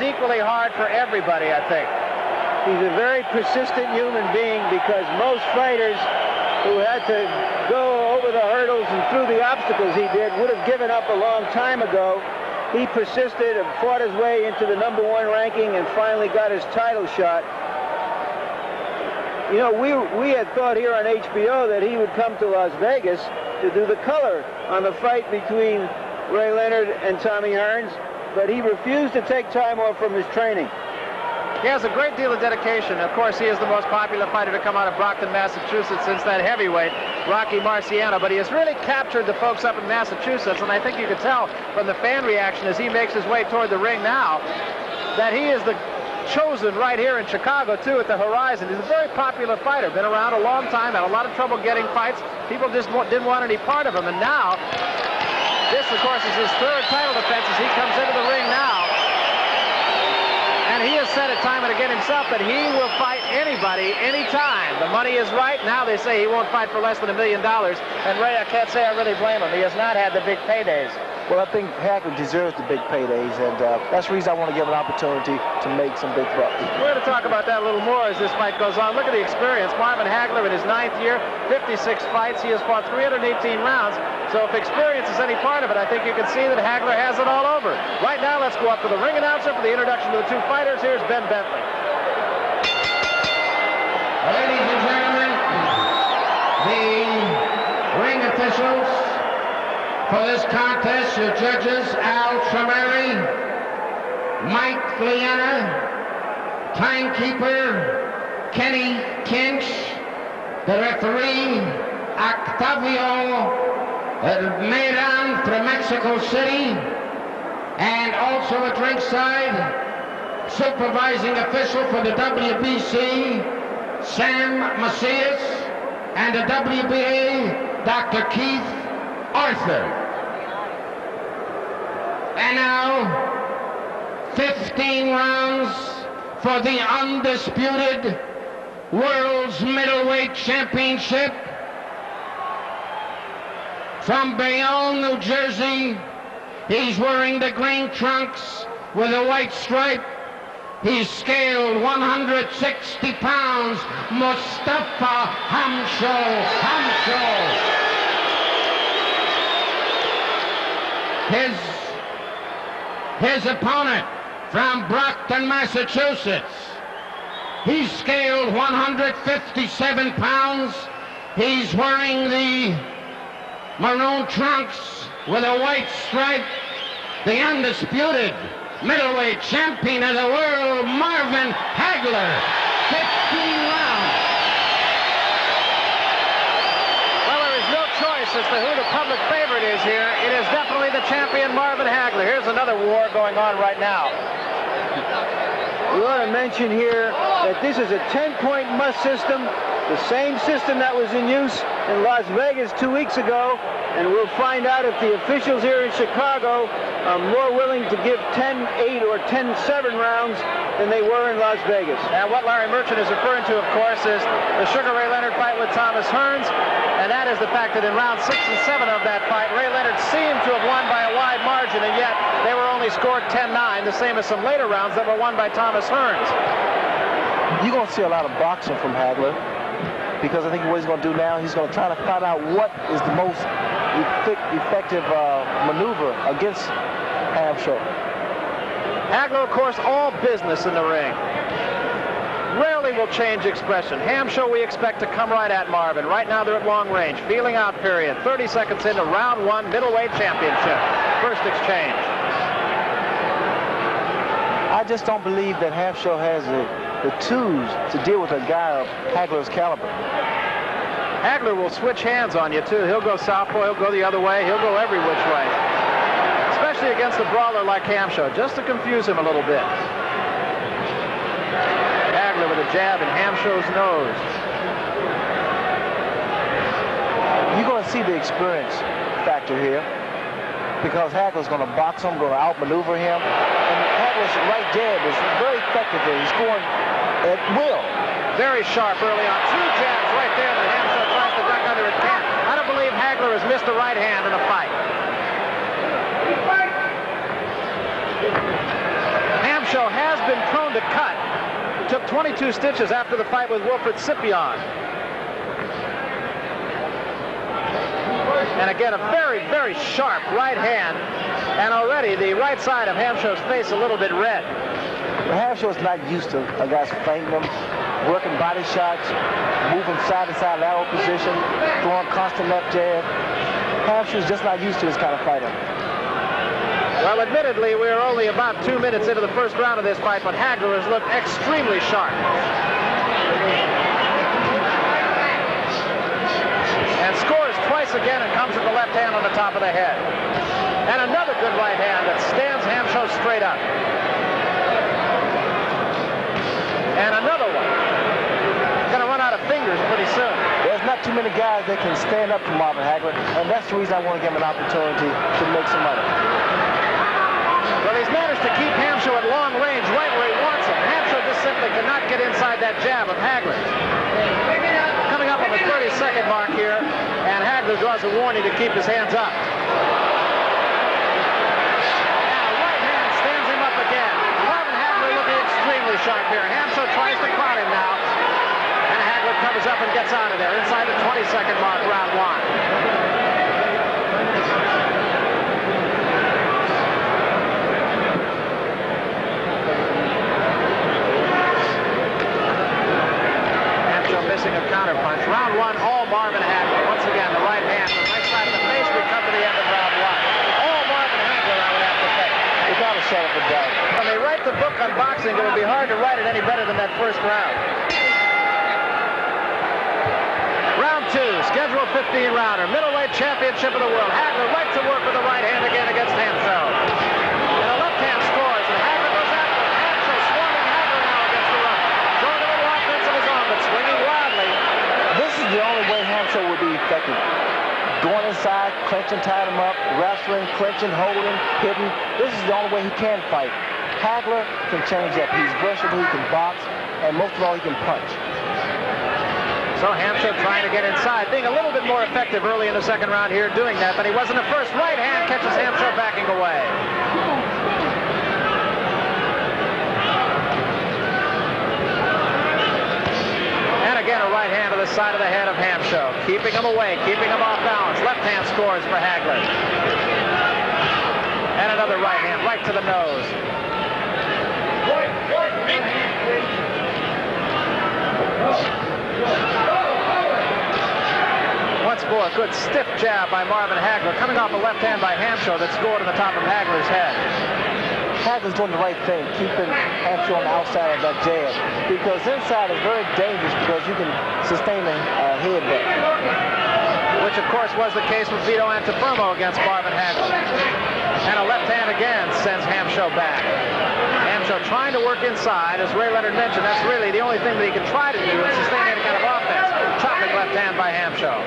is equally hard for everybody, I think. He's a very persistent human being, because most fighters who had to go over the hurdles and through the obstacles he did would have given up a long time ago. He persisted and fought his way into the #1 ranking and finally got his title shot. You know, we had thought here on HBO that he would come to Las Vegas to do the color on the fight between Ray Leonard and Tommy Hearns, but he refused to take time off from his training. He has a great deal of dedication. Of course, he is the most popular fighter to come out of Brockton, Massachusetts since that heavyweight, Rocky Marciano. But he has really captured the folks up in Massachusetts, and I think you can tell from the fan reaction as he makes his way toward the ring now that he is the chosen right here in Chicago, too, at the horizon. He's a very popular fighter, been around a long time, had a lot of trouble getting fights. People just didn't want any part of him, and now, this, of course, is his third title defense as he comes into the ring now. And he has said it time and again himself that he will fight anybody, anytime. The money is right. Now they say he won't fight for less than $1 million. And Ray, I can't say I really blame him. He has not had the big paydays. Well, I think Hagler deserves the big paydays, and that's the reason I want to give him an opportunity to make some big bucks. We're going to talk about that a little more as this fight goes on. Look at the experience. Marvin Hagler in his 9th year, 56 fights. He has fought 318 rounds. So if experience is any part of it, I think you can see that Hagler has it all over. Right now, let's go up to the ring announcer for the introduction to the two fighters. Here's Ben Bentley. Ladies and gentlemen, the ring officials for this contest, your judges, Al Tremeri, Mike Liana, timekeeper, Kenny Kinch, the referee, Octavio Medan from Mexico City, and also at ringside, supervising official for the WBC, Sam Macias, and the WBA, Dr. Keith Arthur. And now, 15 rounds for the undisputed World's Middleweight Championship. From Bayonne, New Jersey, he's wearing the green trunks with a white stripe. He's scaled 160 pounds, Mustafa Hamso1. His opponent from Brockton, Massachusetts. He's scaled 157 pounds. He's wearing the maroon trunks with a white stripe. The undisputed middleweight champion of the world, Marvin Hagler. 15 rounds. As to who the public favorite is here, it is definitely the champion Marvin Hagler. Here's another war going on right now. We ought to mention here that this is a 10-point must system, the same system that was in use in Las Vegas 2 weeks ago, and we'll find out if the officials here in Chicago are more willing to give 10-8 or 10-7 rounds than they were in Las Vegas. And what Larry Merchant is referring to, of course, is the Sugar Ray Leonard fight with Thomas Hearns, and that is the fact that in rounds 6 and 7 of that fight, Ray Leonard seemed to have won by a wide margin, and yet they were only scored 10-9, the same as some later rounds that were won by Thomas Hearns. You're going to see a lot of boxing from Hagler, because I think what he's going to do now, he's going to try to find out what is the most effective maneuver against Hamso. Hagler, of course, all business in the ring. Rarely will change expression. Hamso we expect to come right at Marvin. Right now they're at long range. Feeling out period. 30 seconds into round 1 middleweight championship. First exchange. I just don't believe that Hamso has the tools to deal with a guy of Hagler's caliber. Hagler will switch hands on you, too. He'll go southpaw, he'll go the other way, he'll go every which way. Especially against a brawler like Hamso, just to confuse him a little bit. Hagler with a jab in Hamso's nose. You're going to see the experience factor here, because Hagler's going to box him, going to outmaneuver him. And Hagler's right jab is very effective there. He's going at will. Very sharp early on. 2 jabs right there that Hamso tries to duck under. It can't. I don't believe Hagler has missed a right hand in a fight. Hamso has been prone to cut. He took 22 stitches after the fight with Wilfred Scipion. And again, a very, very sharp right hand. And already the right side of Hamso's face a little bit red. Well, Hamso's not used to a guy's fighting him, working body shots, moving side to side lateral position, throwing constant left jab. Hamso's just not used to this kind of fighting. Well, admittedly, we are only about 2 minutes into the first round of this fight, but Hagler has looked extremely sharp. And scores twice again and comes with the left hand on the top of the head. And another good right hand that stands Hamso straight up. And another one. Going to run out of fingers pretty soon. There's not too many guys that can stand up to Marvin Hagler, and that's the reason I want to give him an opportunity to make some money. Well, he's managed to keep Hamso at long range right where he wants him. Hamso just simply cannot get inside that jab of Hagler. Coming up on the 30-second mark here, and Hagler draws a warning to keep his hands up. And a right hand stands him up again. Marvin Hagler looking extremely sharp here. Hamso tries to crowd him now, and Hagler covers up and gets out of there inside the 22nd mark, round one. Missing a counter punch. Round one, all Marvin Hagler. Once again, the right hand, the right side of the face. We come to the end of round one. All Marvin Hagler, I would have to say. Without a shadow of a doubt. When they write the book on boxing, it would be hard to write it any better than that first round. Round two, scheduled 15-rounder, middleweight championship of the world. Hagler right to work with the right hand again against Hamso. And a left hand scores, and Hagler goes after it. Hamso swarming Hagler now against the rough. Showing a little offense of his own, but swinging wildly. This is the only way Hamso would be effective. Going inside, clinching, tying him up, wrestling, clinching, holding, hitting. This is the only way he can fight. Hagler can change up. He's versatile, he can box, and most of all, he can punch. So Hamso trying to get inside, being a little bit more effective early in the second round here, doing that than he was in the first. Right hand catches Hamso backing away. Again, a right hand to the side of the head of Hamso, keeping him away, keeping him off balance. Left hand scores for Hagler. And another right hand right to the nose. Once more, a good stiff jab by Marvin Hagler, coming off a left hand by Hamso that scored on the top of Hagler's head. Hagler's doing the right thing, keeping Hamso on the outside of that jab, because inside is very dangerous because you can sustain a headbutt. Which, of course, was the case with Vito Antuofermo against Marvin Hagler. And a left hand again sends Hamso back. Hamso trying to work inside. As Ray Leonard mentioned, that's really the only thing that he can try to do is sustain any kind of offense. Chopping left hand by Hamso.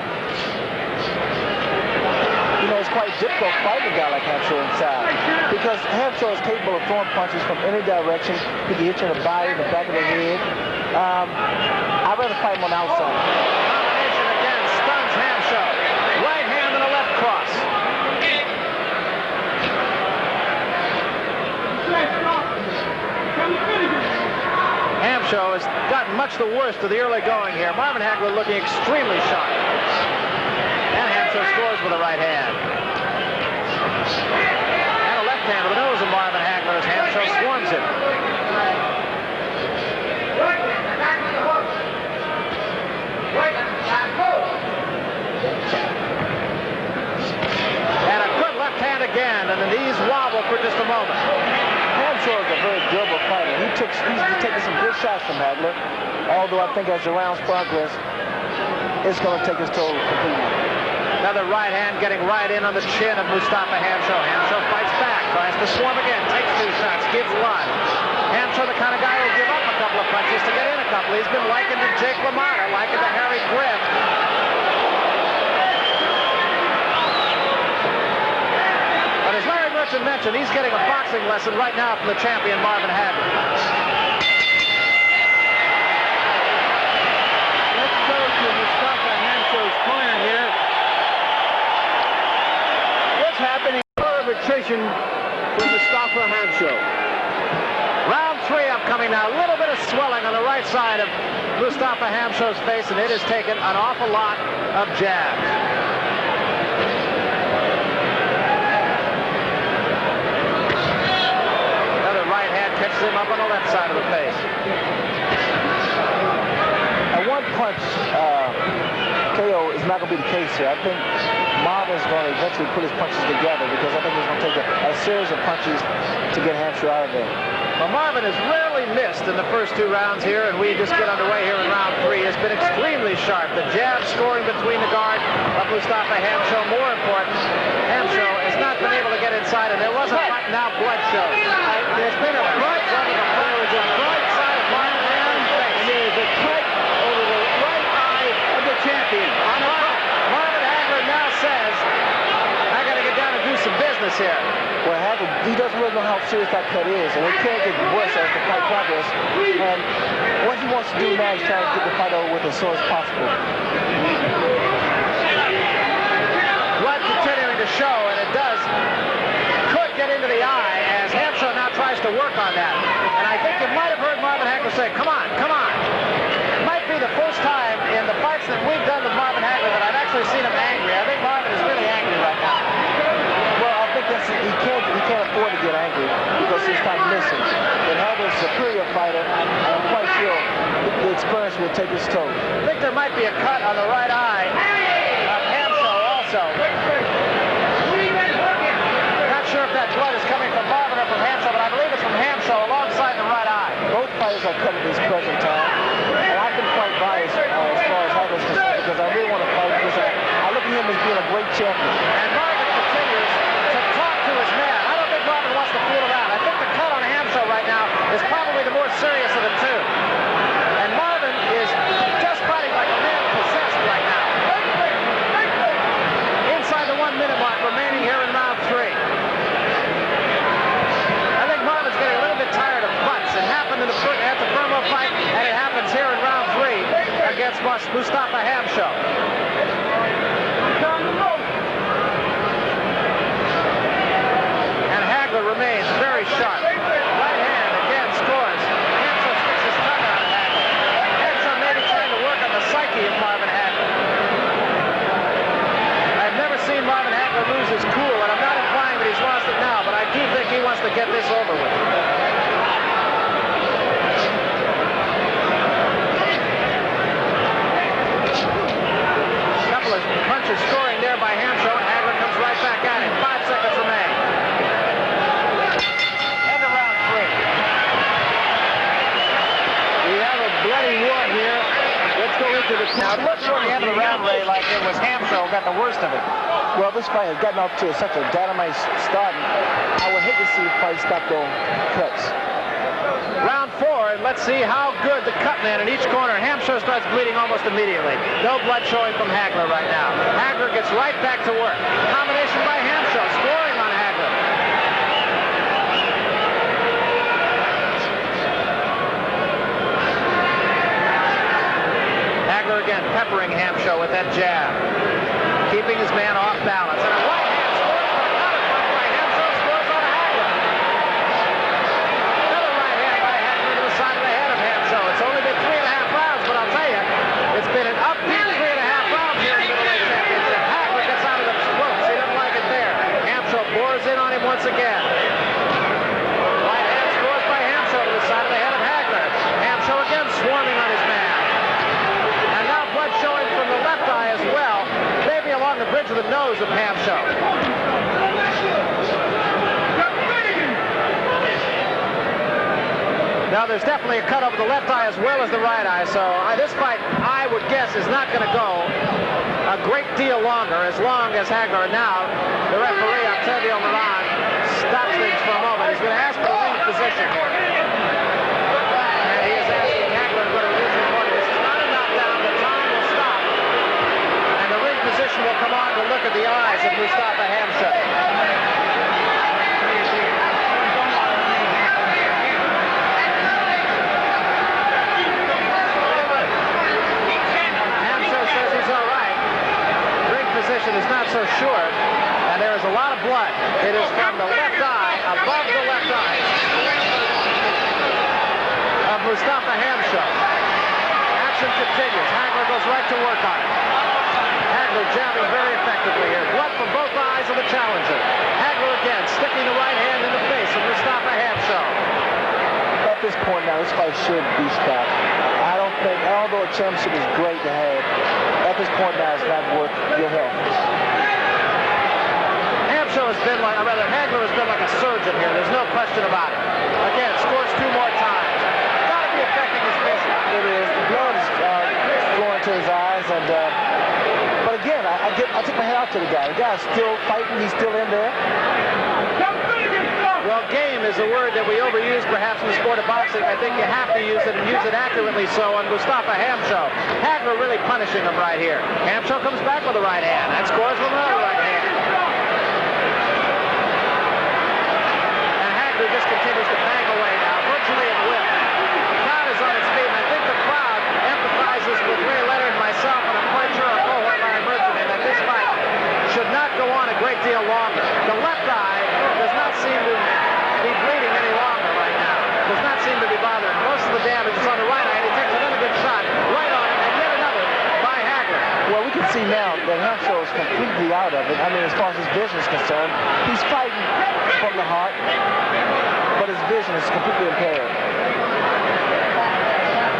You know, it's quite difficult fighting a guy like Hamso inside because Hamso is capable of throwing punches from any direction. He can hit you in the body, in the back of the head. I'd rather fight him on the outside. Combination again stuns Hamso. Right hand and a left cross. Hamso has gotten much the worst of the early going here. Marvin Hagler looking extremely sharp. And Hamso scores with a right hand. And a left hand to the nose of Marvin Hagler as Hamso swarms him. And a good left hand again, and the knees wobble for just a moment. Hamso is a very durable fighter. He's taking some good shots from Hagler, although I think as the rounds progress, it's going to take his toll completely. Another right hand getting right in on the chin of Mustafa Hamso. Hamso fights back, tries to swarm again, takes two shots, gives one. Hamso, the kind of guy who'll give up a couple of punches to get in a couple. He's been likened to Jake LaMotta, likened to Harry Grimm. But as Larry Merchant mentioned, he's getting a boxing lesson right now from the champion Marvin Hagler. Let's go to Mustafa Hamso's corner here. What's happening? Of attrition for Mustafa Hamso. Round coming now. A little bit of swelling on the right side of Mustafa Hamso's face, and it has taken an awful lot of jabs. Another right hand catches him up on the left side of the face. And one punch KO is not going to be the case here. I think Marvin's going to eventually put his punches together because I think he's going to take a series of punches to get Hamso out of there. Well, Marvin has rarely missed in the first 2 rounds here, and we just get underway here in round 3. It's been extremely sharp. The jab scoring between the guard of Mustafa Hamso. More important, Hamso has not been able to get inside, and there was a fight. Now blood shows. There's been a bright side of Marvin Hagler's face. And there's a cut over the right eye of the champion. Marvin Hagler now says, I got to get down and do some business here. Well, Hagler, he doesn't really know how serious that cut is, and it can't get worse as the fight progresses. And what he wants to do now is try to get the fight over with as soon as possible. Blood continuing to show, and it could get into the eye as Hamso now tries to work on that. And I think you might have heard Marvin Hagler say, come on, come on. It might be the first time in the fights that we've done with Marvin Hagler that I've actually seen him angry. I think Marvin is really angry right now. Well, I think he can't afford to get angry because he's kind of missing. But Hagler's a superior fighter, and I'm quite sure the experience will take its toll. I think there might be a cut on the right eye of Hamso also. Not sure if that blood is coming from Marvin or from Hamso, but I believe it's from Hamso alongside the right eye. Both fighters are cut at this present time, and I've been quite biased as far as Hagler's concerned because I really want to fight because I look at him as being a great champion. And Marvin continues to talk to his man. I don't think Marvin wants to fool around. I think the cut on Hamso right now is probably the more serious of the two. And Marvin is just fighting like a man possessed right now. Inside the 1 minute mark remaining here in round 3. I think Marvin's getting a little bit tired of butts. It happened at the Fermo fight, and it happens here in round 3 against Mustafa Hamso. And Hagler remains very sharp. Right hand again scores. Hamso sticks his tongue out at Hagler. Hamso maybe trying to work on the psyche of Marvin Hagler. I've never seen Marvin Hagler lose his cool, and I'm not implying that he's lost it now, but I do think he wants to get this over with. Couple of punches scoring there by Hamso. Hagler comes right back at him. 5 seconds remain. End of round 3. We have a bloody war here. Let's go into the... Now, it looked toward the end of the round, Ray, like it was Hamso got the worst of it. Well, this fight has gotten off to such a dynamite start. I would hate to see the fight stop on cuts. Round 4, and let's see how good the cut man in each corner. Hamso starts bleeding almost immediately. No blood showing from Hagler right now. Hagler gets right back to work. Combination by Hamso, scoring on Hagler. Hagler again peppering Hamso with that jab. Keeping his man off balance. And a right hand scores for another punch by Hamso, scores on Hagler. Another right hand by Hagler to the side of the head of Hamso. It's only been 3.5 rounds, but I'll tell you, it's been an upbeat 3.5 rounds here in the middleweight championship. Hagler gets out of the ropes. He doesn't like it there. Hamso bores in on him once again. Right hand scores by Hamso to the side of the head of Hagler. Hamso again swarming on his man. And now blood showing from the left eye as well. Maybe along the bridge of the nose of Hamso. Now there's definitely a cut over the left eye as well as the right eye, so this fight, I would guess, is not going to go a great deal longer, as long as Hagler. Now, the referee, Octavio Moran, stops things for a moment. He's going to ask for the ring position. And he is asking Hagler to go to the ring corner. This is not a knockdown. The time will stop. And the ring position will come on to look at the eyes of Mustafa Hamso. Position is not so sure, and there is a lot of blood. It is from the left eye, above the left eye. Mustafa Hamso. Action continues. Hagler goes right to work on it. Hagler jabbing very effectively here. Blood from both eyes of the challenger. Hagler again, sticking the right hand in the face of Mustafa Hamso. At this point now, this fight should be stopped. I don't think, although a championship is great to have, at this point now, it's not worth your health. Hamso has been like, or rather, Hagler has been like a surgeon here. There's no question about it. Again, scores 2 more times. Got to be affecting his vision. It is. The blood is flowing to his eyes, and but again, I took my head out to the guy. The guy's still fighting. He's still in there. Well, game is a word that we overuse perhaps in the sport of boxing. I think you have to use it and use it accurately so on Mustafa Hamso. Hagler really punishing him right here. Hamso comes back with a right hand and scores with another right hand. And Hagler just continues to bang away now, virtually at will. The crowd is on its feet, and I think the crowd empathizes with Ray Leonard and myself, and I'm quite sure our cohort Larry Merchant that this fight should not go on a great deal longer. The left eye does not seem to be bleeding any longer right now. Does not seem to be bothering. Most of the damage is on the right eye, and he takes another good shot right on it, and yet another by Hagler. Well, we can see now that Hamso is completely out of it. I mean, as far as his vision is concerned, he's fighting from the heart, but his vision is completely impaired.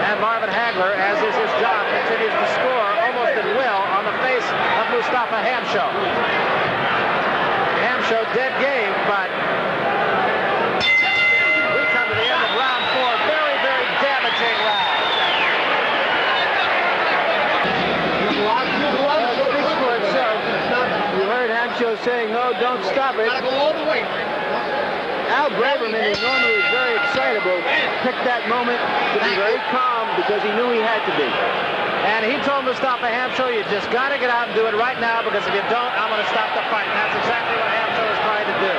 And Marvin Hagler, as is his job, continues to score almost at will on the face of Mustafa Hamso. Hamso dead game, but we come to the end of round 4. Very, very damaging round. You heard Hamso saying, no, don't stop it. Al Braverman, who normally is very excitable, picked that moment to be very calm because he knew he had to be. And he told Mustafa Hamso, you just got to get out and do it right now, because if you don't, I'm going to stop the fight. And that's exactly what Hamso is trying to do.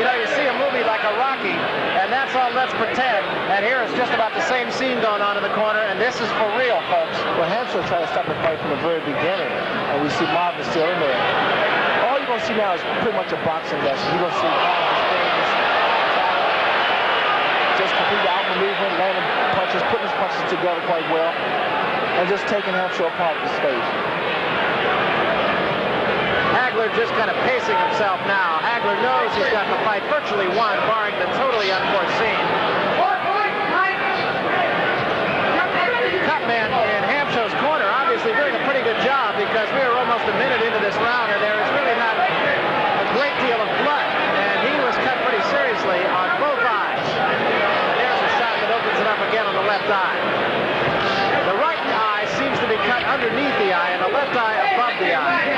You know, you see a movie like a Rocky, and that's all let's pretend. And here it's just about the same scene going on in the corner, and this is for real, folks. Well, Hamso tried to stop the fight from the very beginning, and we see Marvin still in there. All you're going to see now is pretty much a boxing lesson. You're going to see Marvin just completely outmaneuvering, landing punches, putting his punches together quite well, and just taking Hamso apart at the stage. Hagler just kind of pacing himself now. Hagler knows he's got the fight virtually won, barring the totally unforeseen. Cutman in Hamso's corner obviously doing a pretty good job, because we are almost a minute into this round, and there is really not a great deal of blood. And he was cut pretty seriously on both eyes. There's a shot that opens it up again on the left eye. The right eye seems to be cut underneath the eye, and the left eye above the eye.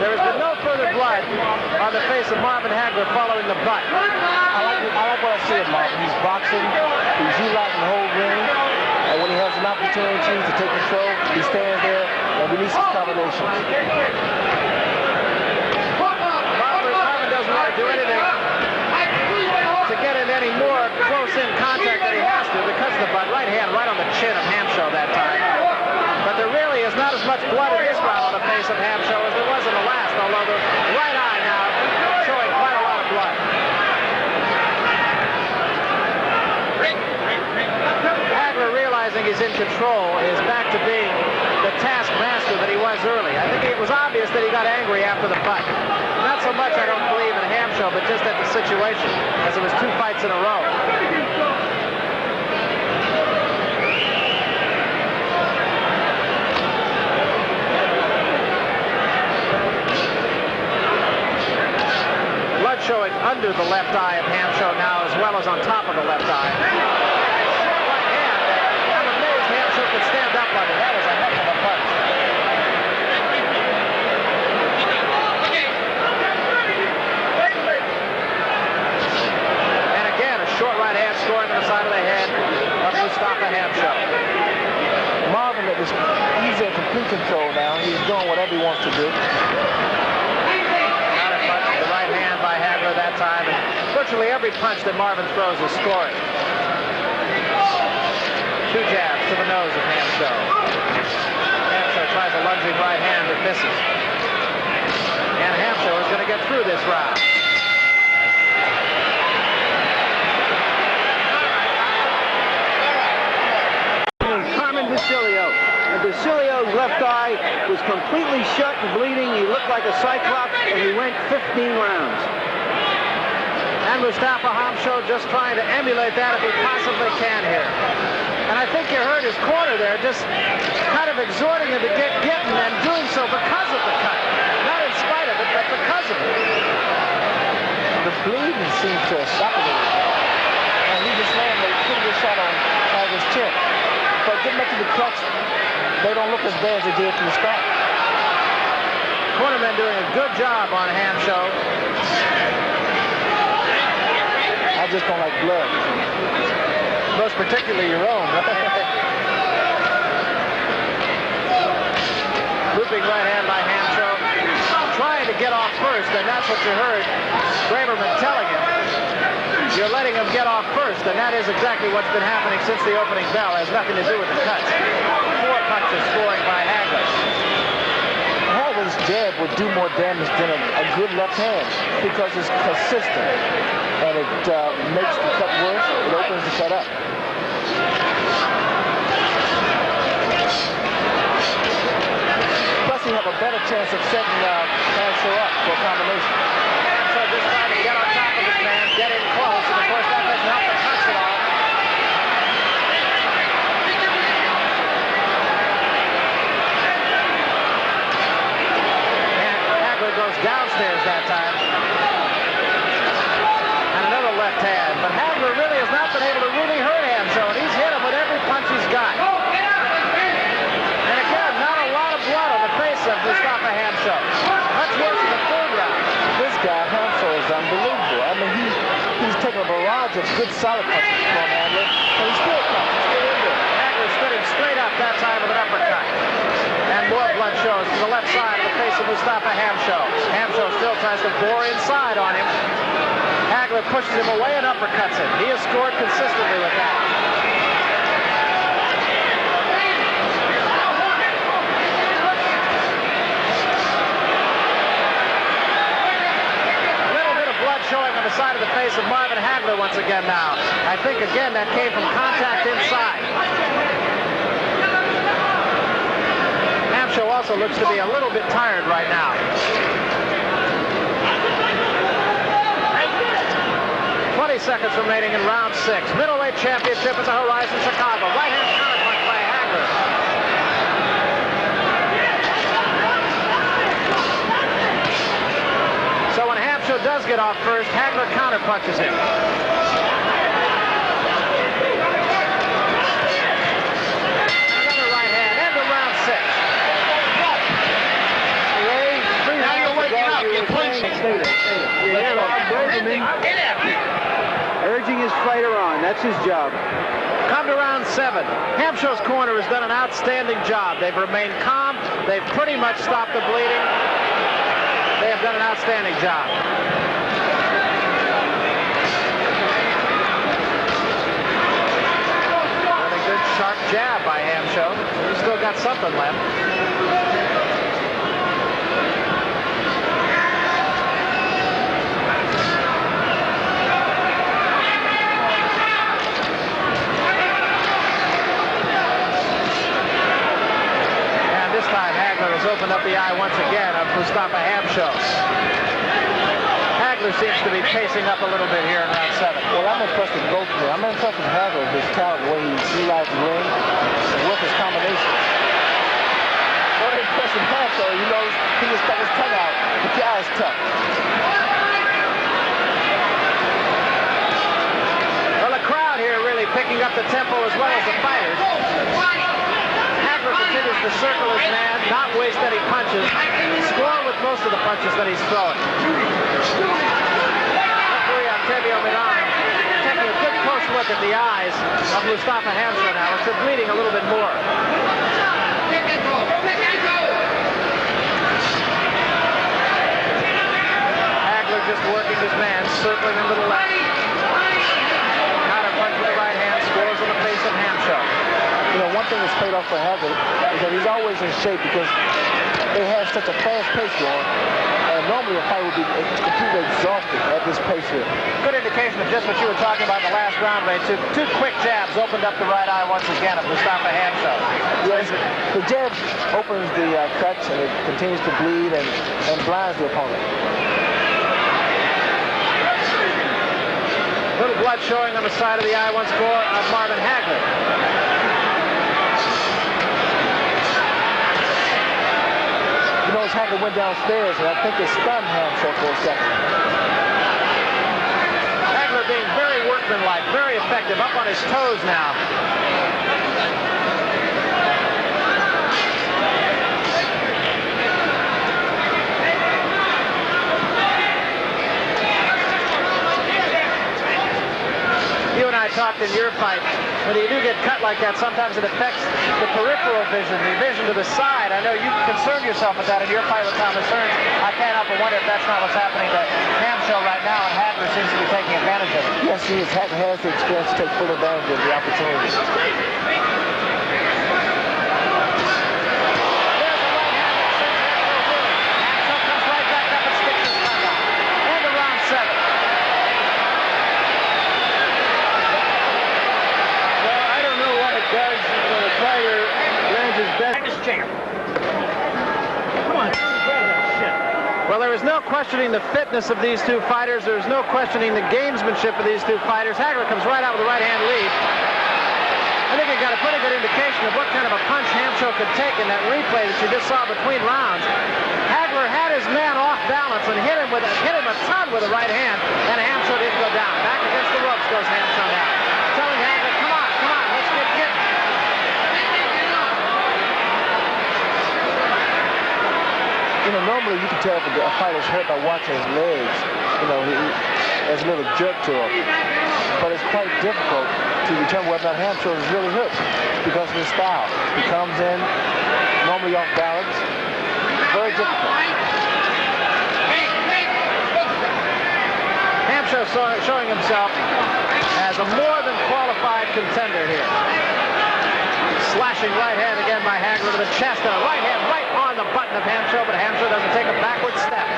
There has been no further blood on the face of Marvin Hagler following the butt. I like what I see of Marvin. He's boxing, he's utilizing the whole ring, and when he has an opportunity to take control, he stands there and releases combinations. Marvin doesn't want to do anything to get in any more close-in contact than he has to because of the butt. Right hand right on the chin of Hamso that time. But there really is not as much blood in this round on the face of Hamso as there was in the last, although the right eye now showing quite a lot of blood. Hagler, realizing he's in control, is back to being the taskmaster that he was early. I think it was obvious that he got angry after the fight. Not so much, I don't believe, in Hamso, but just at the situation, as it was 2 fights in a row. Showing under the left eye of Hamso now, as well as on top of the left eye. Right hand. I'm amazed Hamso could stand up on it. That was a heck of a punch. And again, a short right hand scoring on the side of the head of Mustafa Hamso. Marvin, he's in complete control now. He's doing whatever he wants to do. By Hagler that time, and virtually every punch that Marvin throws is scoring. 2 jabs to the nose of Hamso. Hamso tries a lunging right hand that misses. And Hamso is going to get through this round. left eye was completely shut and bleeding. He looked like a cyclops, and he went 15 rounds. And Mustafa Hamso just trying to emulate that if he possibly can here. And I think you heard his corner there just kind of exhorting him to get getting, and doing so because of the cut. Not in spite of it, but because of it. The bleeding seems to have stopped a little. And he just landed a pretty good shot on Hagler's chin. But getting up to the clutch, they don't look as bad as they did from the start. Cornermen doing a good job on Hamso. I just don't like blood. Most particularly your own. Looping right hand by Hamso. Trying to get off first, and that's what you heard Braverman telling him. You're letting him get off first, and that is exactly what's been happening since the opening bell. It has nothing to do with the cuts. 4 punches scoring by Hagler. Hagler's jab would do more damage than a good left hand because it's consistent, and it makes the cut worse. It opens the cut up. Plus, you have a better chance of setting Hamso up for a combination. So just trying to get on top of his man, get in close, and of course that doesn't help the cuts at all. And Hagler goes downstairs that time. And another left hand. But Hagler really has not been able to really hurt Hamso, and he's hit him with every punch he's got. And again, not a lot of blood on the face of Mustafa Hamso. Much worse in the third round. This guy, Hamso, is unbelievable. I mean, he's taking a barrage of good solid punches from Hagler, and he's still coming. He's still in there. Hagler stood him straight up that time with an uppercut. And more blood shows to the left side of the face of Mustafa Hamso. Hamso still tries to bore inside on him. Hagler pushes him away and uppercuts him. He has scored consistently with that. Showing on the side of the face of Marvin Hagler once again now. I think again that came from contact inside. Hamso also looks to be a little bit tired right now. 20 seconds remaining in round 6. Middleweight championship at the Horizon Chicago. Right hand counterpunch by Hagler. So when Hamso does get off first, Hagler counterpunches him. Another right hand, end of round 6. Now you're waking up, you're clinching. Urging his fighter on. That's his job. Come to round 7. Hamso's corner has done an outstanding job. They've remained calm. They've pretty much stopped the bleeding. They have done an outstanding job. Really good sharp jab by Hamso. He's still got something left. And this time Hagler has opened up the eye once again of Mustafa Hamso. Hagler seems to be pacing up a little bit here in round 7. Well, I'm impressed with both of them. I'm impressed with Hagler, his talent, the way he utilizes the ring, and work his combinations. More impressed with Hamso, he knows he can stuck his tongue out, but the eye is tough. Well, the crowd here really picking up the tempo as well as the fighters. Hagler continues to circle his man, not waste any punches, score with most of the punches that he's throwing. Referee Octavio Milan taking a good close look at the eyes of Mustafa Hamso now, as they're bleeding a little bit more. Hagler just working his man, circling him to the left. Counter punch with the right hand, scores on the face of Hamso. You know, one thing that's paid off for Hagler is that he's always in shape because they have such a fast pace going, and normally a fight would be completely exhausted at this pace here. Good indication of just what you were talking about in the last round, Ray. Two quick jabs opened up the right eye once again of Mustafa Hamso. Yes, the jab opens the cuts and it continues to bleed and blinds the opponent. Little blood showing on the side of the eye once more of Marvin Hagler. You know, Hagler went downstairs, and I think it stunned Hamso for a second. Hagler being very workmanlike, very effective, up on his toes now. You and I talked in your fight. When you do get cut like that, sometimes it affects the peripheral vision, the vision to the side. I know you concerned yourself with that in your fight with Thomas Hearns. I can't help but wonder if that's not what's happening to Hamso right now, and Hagler seems to be taking advantage of it. Yes, he is. Hagler has the experience to take full advantage of the opportunity. Well, there is no questioning the fitness of these two fighters. There is no questioning the gamesmanship of these two fighters. Hagler comes right out with a right-hand lead. I think it got a pretty good indication of what kind of a punch Hamso could take in that replay that you just saw between rounds. Hagler had his man off balance and hit him a ton with a right hand, and Hamso didn't go down. Back against the ropes goes Hamso now, telling Hagler, come on, let's get getting. You know, normally you can tell if a fighter's hurt by watching his legs. You know, there's a little jerk to him. But it's quite difficult to determine whether or not Hamso is really hurt because of his style. He comes in normally off balance. Very difficult. Hamso showing himself as a more than qualified contender here. Slashing right hand again by Hagler to the chest, and a right hand right on the button of Hamso, but Hamso doesn't take a backward step.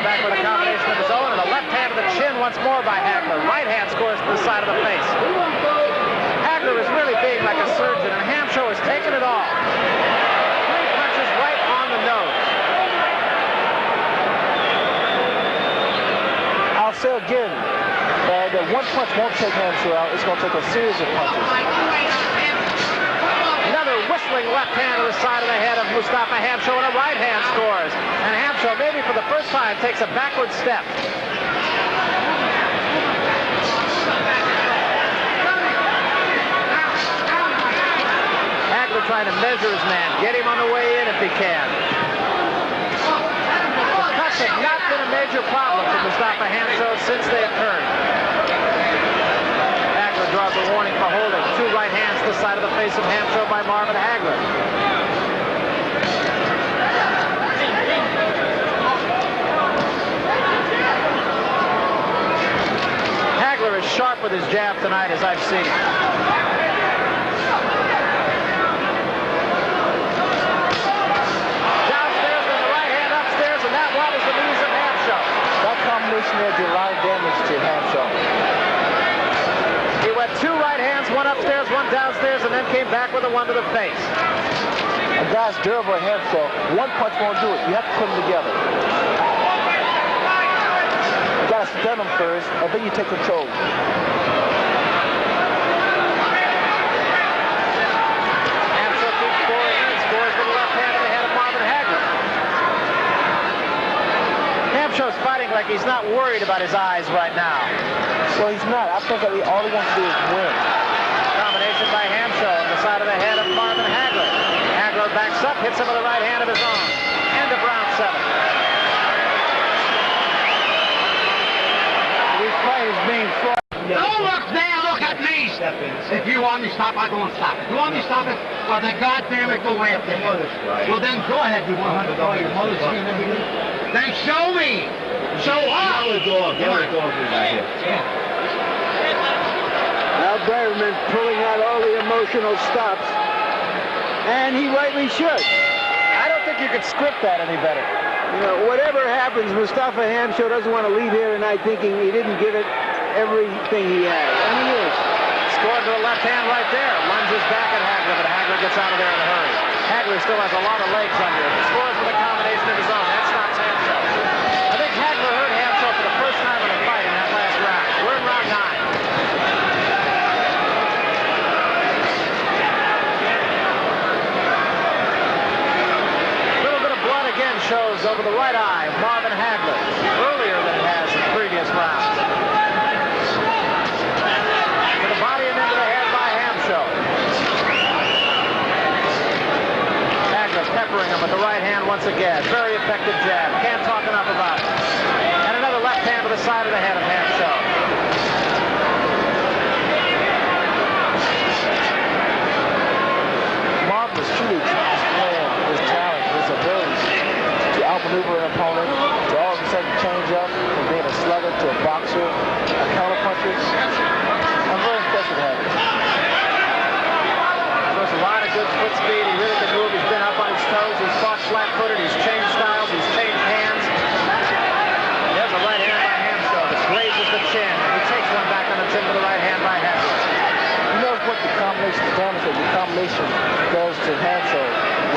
Back with a combination of his own, and a left hand to the chin once more by Hagler. Right hand scores to the side of the face. Hagler is really being like a surgeon, and Hamso is taking it all. 3 punches right on the nose. I'll say again, that one punch won't take Hamso out. It's going to take a series of punches. Another whistling left hand to the side of the head of Mustafa Hamso, and a right hand scores. And Hamso, maybe for the first time, takes a backward step. Hagler trying to measure his man, get him on the way in if he can. The cuts have not been a major problem for Mustafa Hamso since they occurred. Hagler draws a warning for holding. 2 right hands to the side of the face of Hamso by Marvin Hagler. Hagler is sharp with his jab tonight, as I've seen him. Downstairs with the right hand upstairs, and that wobbles the knees of Hamso. That combination there did a lot of damage to Hamso. He went 2 right hands, one upstairs, one downstairs, and then came back with a one to the face. A guy's durable at Hamso. One punch won't do it. You have to put them together. You got to stun him first, and then you take control. Hamso keeps scoring in, scores with the left hand to the head of Marvin Hagler. Hamso's fighting like he's not worried about his eyes right now. Well, he's not. I think that all he wants to do is win. Combination by Hamso on the side of the head of Marvin Hagler. Hagler backs up, hits him with the right hand of his own. End of round 7. This fight is being fought. Don't look there, look at me. If you want me to stop, I don't stop it. You want me to stop it? Well, then goddamn it, go after it. Well, then go ahead, you want to go your mother's skin and everything. Then show me. Show up. Now Berryman's pulling out all the emotional stops, and he rightly should. I don't think you could script that any better. You know, whatever happens, Mustafa Hamso doesn't want to leave here tonight thinking he didn't give it everything he had. And he is. Scored to the left hand right there. Lunges back at Hagler, but Hagler gets out of there in a hurry. Hagler still has a lot of legs under him. He scores with a combination of his own. That stops Hamso. I think Hagler hurt Hamso for the first time in the fight in that last round. We're in round 9. Again shows over the right eye of Marvin Hagler, earlier than it has in previous rounds. To the body and into the head by Hamso. Hagler peppering him with the right hand once again. Very effective jab. Can't talk enough about it. And another left hand to the side of the head of Hamso. Marvin is truly displaying his talent, his ability to outmaneuver an opponent, to all of a sudden change up from being a slugger to a boxer, a counterpuncher. I'm very impressed with Hagler. There's a lot of good foot speed. He really can move. He's been up on his toes. He's fought flat-footed. He's changed styles. He's changed hands. There's a right hand by Hamso that grazes the chin. And he takes one back on the chin with the right hand by Hagler. He knows what the combination, the damage that the combination does to Hamso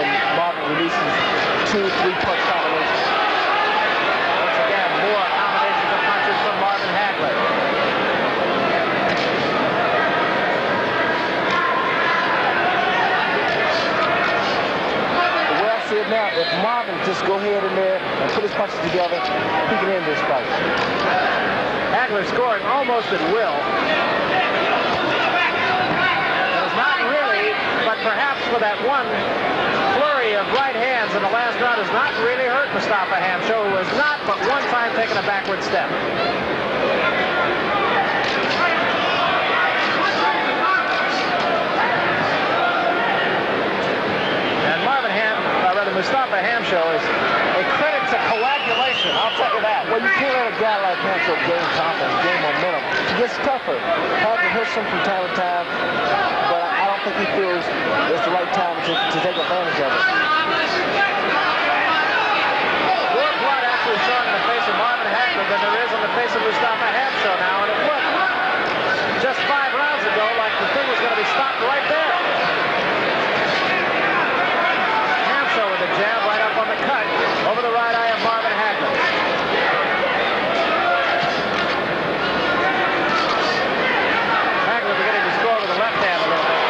when Marvin releases 2-3 punch combinations. Once again, more combinations of punches from Marvin Hagler. The way I see it now, if Marvin just go ahead in there and put his punches together, he can end this fight. Hagler scoring almost at will. Not really, but perhaps for that one flurry of right hands in the last round has not really hurt Mustafa Hamso, who has not but one time taken a backward step. And Mustafa Hamso is a credit to coagulation, I'll tell you that. Well, you can't let a guy like Hamso gain confidence, gain momentum. He gets tougher. Hagler hits him from time to time, but I don't think he feels it's the right time to take advantage of it. More blood actually showing in the face of Marvin Hagler than there is on the face of Mustafa Hamso now, and it looked just 5 rounds ago like the thing was going to be stopped right there. Hamso with a jab right up on the cut over the right eye of Marvin Hagler. Hagler beginning to score with the left hand a little bit.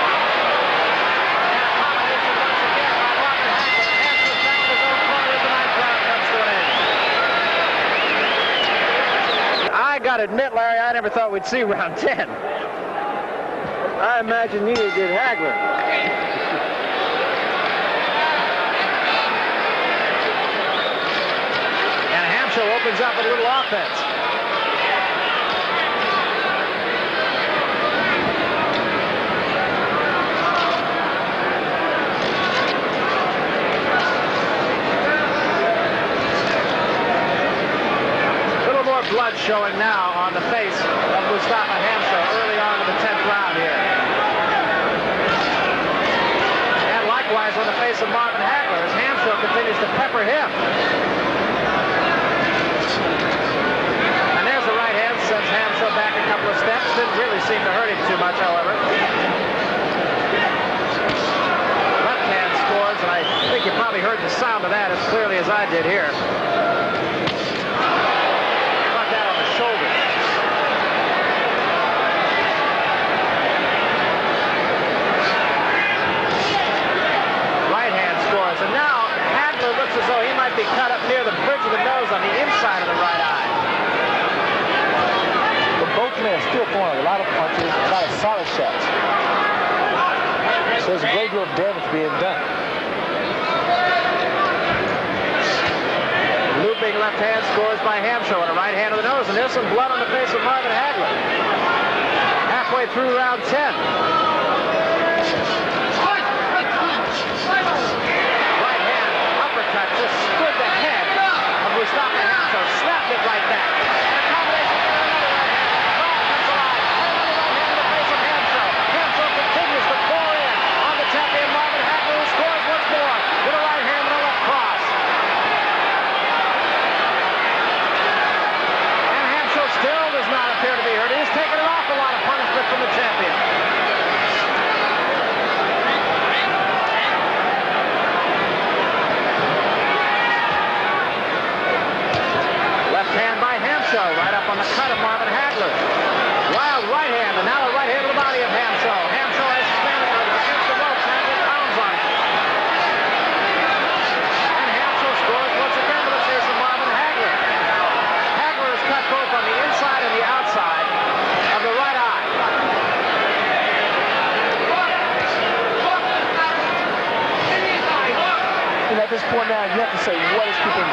I got to admit, Larry, I never thought we'd see round 10. I imagine neither did Hagler. And Hamso opens up with a little offense. Blood showing now on the face of Mustafa Hamso early on in the 10th round here. And likewise on the face of Marvin Hagler as Hamso continues to pepper him. And there's the right hand, sends Hamso back a couple of steps. Didn't really seem to hurt him too much, however. Left hand scores, and I think you probably heard the sound of that as clearly as I did here. And now Hagler looks as though he might be cut up near the bridge of the nose on the inside of the right eye. But both men are still throwing a lot of punches, a lot of solid shots. So there's a great deal of damage being done. Looping left hand scores by Hamso and a right hand to the nose. And there's some blood on the face of Marvin Hagler. Halfway through round 10. Just stood the head of Mustafa Hamso, snapped it right back. And a combination for another right hand. Ball comes alive. Another right hand in the face of Hamso. Hamso continues to pour in on the champion Marvin Hagler, who scores once more with a right hand and a left cross. on the cut of Marvin Hagler. Wild right hand, and now a right hand to the body of Hamso. Hamso has his standing against the ropes. Hagler pounds on it. And Hamso scores once again with a chase of Marvin Hagler. Hagler is cut both on the inside and the outside of the right eye. And at this point now, you have to say, what is keeping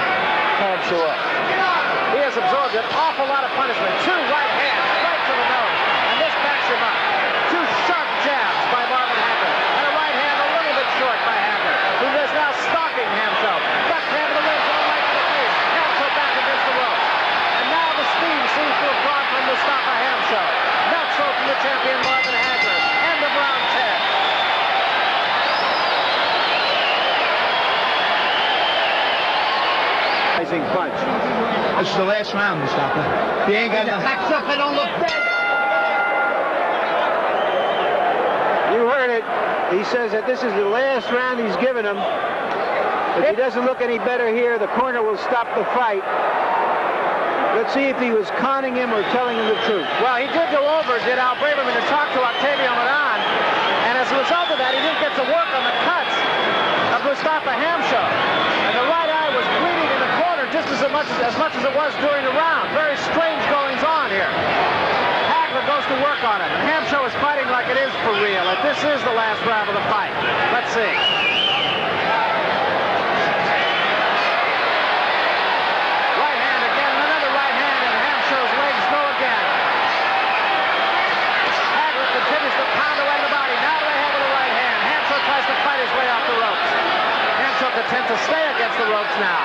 Hamso up? He has absorbed an awful lot of punishment. 2 right hands right to the nose, and this backs him up. 2 sharp jabs by Marvin Hagler, and a right hand a little bit short by Hagler, who is now stalking Hamso. Left hand to the ribs, and a right to the face. Hamso back against the rope. And now the steam seems to have gone from Mustafa Hamso. Not so from the champion Marvin Hagler. End of round 10. Punch. This is the last round, Mustafa. He ain't got nothing. Backs up, I don't look dead. You heard it. He says that this is the last round he's given him. If he doesn't look any better here, the corner will stop the fight. Let's see if he was conning him or telling him the truth. Well, he did go over, did Al Braverman, to talk to Octavio Madan, and as a result of that, he didn't get to work on the cuts of Mustafa Hamso. And the right eye was bleeding in the corner just as much as it was during the round. Very strange goings on here. Hagler goes to work on him. Hamso is fighting like it is for real, and this is the last round of the fight. Let's see. Right hand again, and another right hand, and Hamso's legs go again. Hagler continues to pound away the body. Now to the head with the right hand. Hamso tries to fight his way off the ropes. Hamso intends to stay against the ropes now.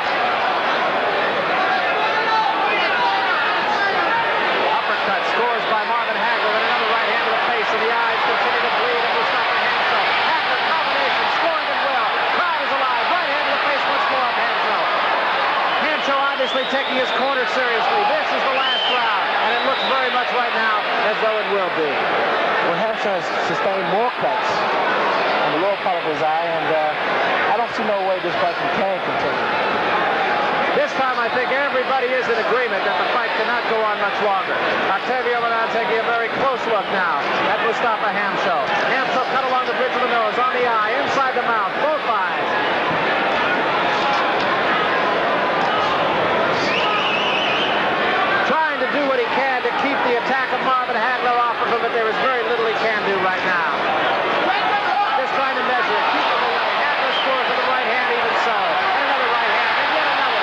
Uppercut scores by Marvin Hagler, and another right hand to the face, and the eyes continue to bleed of Mustafa Hamso. Hagler combination, scoring it well. Crowd is alive. Right hand to the face once more of Hamso. Hamso obviously taking his corner seriously. This is the last round, and it looks very much right now as though it will be. Well, Hamso has sustained more cuts on the lower part of his eye, and I don't see no way this fight can continue. This time, I think everybody is in agreement that the fight cannot go on much longer. Octavio Madan taking a very close look now at Mustafa Hamso. Hamso cut along the bridge of the nose, on the eye, inside the mouth, both eyes. Trying to do what he can to keep the attack of Marvin Hagler off of him, but there is very little he can do right now. Just trying to measure it, keep him away. Hagler scores with the right hand, even so. And another right hand, and yet another.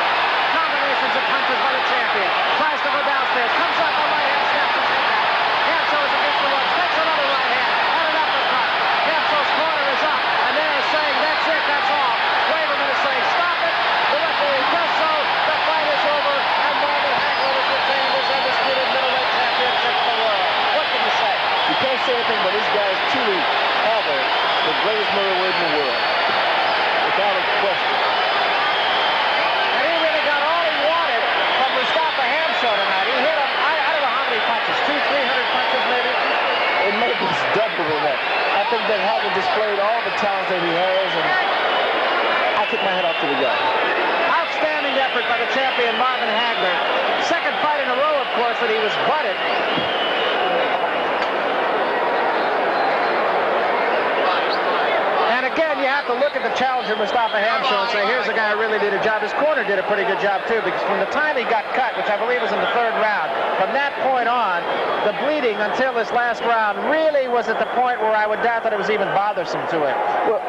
Combinations of punches by the champion. Tries to go downstairs, comes up, a right hand snaps his head back. Hamso is against the ropes, takes another right hand, and an uppercut. Hamso's corner is up, and they're saying, that's it, that's all. Braverman is saying, stop it. The referee does so. The fight is over, and Marvin Hagler has retained his undisputed middleweight championship of the world. What can you say? You can't say anything, but this guy is truly ever the greatest middleweight in the world, without a question. And he really got all he wanted from Mustafa Hamso tonight. He hit him, I don't know how many punches, 200-300 punches maybe? It may be double than that. I think that Hagler displayed all the talent that he has, and I took my head off to the guy. Outstanding effort by the champion Marvin Hagler. Second fight in a row, of course, that he was butted. And again, you have to look at the challenger Mustafa Hamso and say, here's a guy who really did a job. His corner did a pretty good job too, because from the time he got cut, which I believe was in the 3rd round, from that point on, the bleeding until this last round really was at the point where I would doubt that it was even bothersome to him. Well,